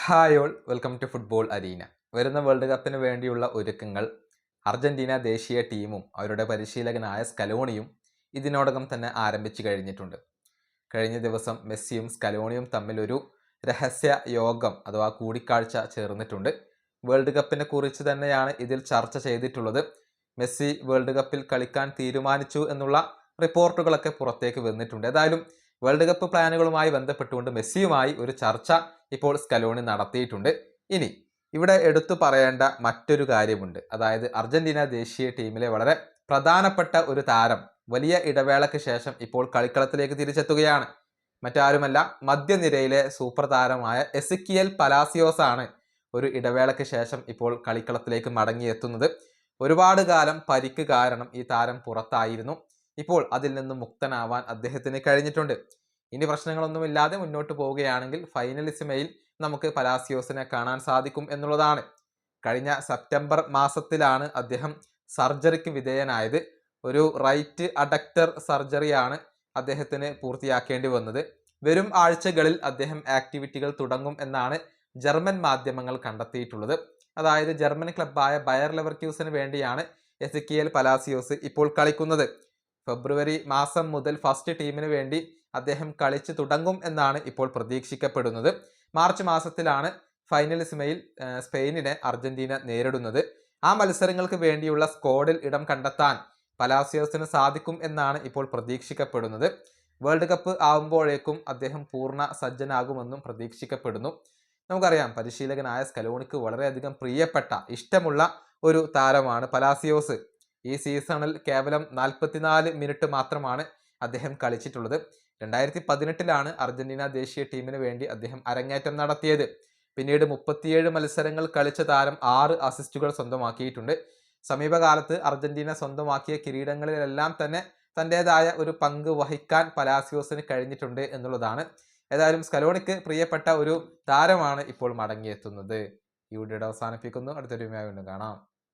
Hi all, welcome to football arena. വരുന്ന world കപ്പിന് വേണ്ടിയുള്ള ഒരുക്കങ്ങൾ അർജന്റീന ദേശീയ ടീമും അവരുടെ പരിശീലകനായ സ്കലോണിയും ഇതിനോടകം തന്നെ ആരംഭിച്ചു കഴിഞ്ഞിട്ടുണ്ട്. കഴിഞ്ഞ ദിവസം മെസ്സിയും സ്കലോണിയും തമ്മിൽ ഒരു രഹസ്യ യോഗം അഥവാ കൂടിക്കാഴ്ച ചേർന്നിട്ടുണ്ട്. വേൾഡ് കപ്പിനെ കുറിച്ച് തന്നെയാണ് ഇതിൽ ചർച്ച ചെയ്തിട്ടുള്ളത്. മെസ്സി വേൾഡ് കപ്പിൽ കളിക്കാൻ തീരുമാനിച്ചു എന്നുള്ള റിപ്പോർട്ടുകളൊക്കെ പുറത്തേക്ക് വന്നിട്ടുണ്ട്. ഏതായാലും വേൾഡ് കപ്പ് പ്ലാനുകളുമായി ബന്ധപ്പെട്ടുകൊണ്ട് മെസ്സിയുമായി ഒരു ചർച്ച ഇപ്പോൾ സ്കലോണി നടത്തിയിട്ടുണ്ട്. ഇനി ഇവിടെ എടുത്തു പറയേണ്ട മറ്റൊരു കാര്യമുണ്ട്. അതായത് അർജന്റീന ദേശീയ ടീമിലെ വളരെ പ്രധാനപ്പെട്ട ഒരു താരം വലിയ ഇടവേളയ്ക്ക് ശേഷം ഇപ്പോൾ കളിക്കളത്തിലേക്ക് തിരിച്ചെത്തുകയാണ്. മറ്റാരുമല്ല, മധ്യനിരയിലെ സൂപ്പർ താരമായ എസിക്കിയൽ പലാസിയോസ് ആണ് ഒരു ഇടവേളയ്ക്ക് ശേഷം ഇപ്പോൾ കളിക്കളത്തിലേക്ക് മടങ്ങിയെത്തുന്നത്. ഒരുപാട് കാലം പരിക്ക് കാരണം ഈ താരം പുറത്തായിരുന്നു. ഇപ്പോൾ അതിൽ നിന്നും മുക്തനാവാൻ അദ്ദേഹത്തിന് കഴിഞ്ഞിട്ടുണ്ട്. ഇനി പ്രശ്നങ്ങളൊന്നുമില്ലാതെ മുന്നോട്ട് പോവുകയാണെങ്കിൽ ഫൈനലിസിമയിൽ നമുക്ക് പലാസിയോസിനെ കാണാൻ സാധിക്കും എന്നുള്ളതാണ്. കഴിഞ്ഞ സെപ്റ്റംബർ മാസത്തിലാണ് അദ്ദേഹം സർജറിക്ക് വിധേയനായത്. ഒരു റൈറ്റ് അഡക്ടർ സർജറിയാണ് അദ്ദേഹത്തിന് പൂർത്തിയാക്കേണ്ടി വന്നത്. വരും ആഴ്ചകളിൽ അദ്ദേഹം ആക്ടിവിറ്റികൾ തുടങ്ങും എന്നാണ് ജർമ്മൻ മാധ്യമങ്ങൾ കണ്ടെത്തിയിട്ടുള്ളത്. അതായത് ജർമ്മൻ ക്ലബ്ബായ ബയർ ലെവർക്യൂസിന് വേണ്ടിയാണ് എസിക്കിയൽ പലാസിയോസ് ഇപ്പോൾ കളിക്കുന്നത്. ഫെബ്രുവരി മാസം മുതൽ ഫസ്റ്റ് ടീമിന് വേണ്ടി അദ്ദേഹം കളിച്ചു തുടങ്ങും എന്നാണ് ഇപ്പോൾ പ്രതീക്ഷിക്കപ്പെടുന്നത്. മാർച്ച് മാസത്തിലാണ് ഫൈനലിസിമയിൽ സ്പെയിനിനെ അർജന്റീന നേരിടുന്നത്. ആ മത്സരങ്ങൾക്ക് വേണ്ടിയുള്ള സ്ക്വാഡിൽ ഇടം കണ്ടെത്താൻ പലാസിയോസിന് സാധിക്കും എന്നാണ് ഇപ്പോൾ പ്രതീക്ഷിക്കപ്പെടുന്നത്. വേൾഡ് കപ്പ് ആവുമ്പോഴേക്കും അദ്ദേഹം പൂർണ്ണ സജ്ജനാകുമെന്നും പ്രതീക്ഷിക്കപ്പെടുന്നു. നമുക്കറിയാം, പരിശീലകനായ സ്കലോണിക്ക് വളരെയധികം പ്രിയപ്പെട്ട ഇഷ്ടമുള്ള ഒരു താരമാണ് പലാസിയോസ്. ഈ സീസണിൽ കേവലം 44 മിനിറ്റ് മാത്രമാണ് അദ്ദേഹം കളിച്ചിട്ടുള്ളത്. 2018 അർജന്റീന ദേശീയ ടീമിന് വേണ്ടി അദ്ദേഹം അരങ്ങേറ്റം നടത്തിയത്. പിന്നീട് 37 മത്സരങ്ങൾ കളിച്ച താരം 6 അസിസ്റ്റുകൾ സ്വന്തമാക്കിയിട്ടുണ്ട്. സമീപകാലത്ത് അർജന്റീന സ്വന്തമാക്കിയ കിരീടങ്ങളിലെല്ലാം തന്നെ തൻ്റെതായ ഒരു പങ്ക് വഹിക്കാൻ പലാസിയോസിന് കഴിഞ്ഞിട്ടുണ്ട് എന്നുള്ളതാണ്. ഏതായാലും സ്കലോണിക്ക് പ്രിയപ്പെട്ട ഒരു താരമാണ് ഇപ്പോൾ മടങ്ങിയെത്തുന്നത്. ഈ വീഡിയോ അവസാനിപ്പിക്കുന്നു. അടുത്തൊരു വീഡിയോയിൽ വീണ്ടും കാണാം.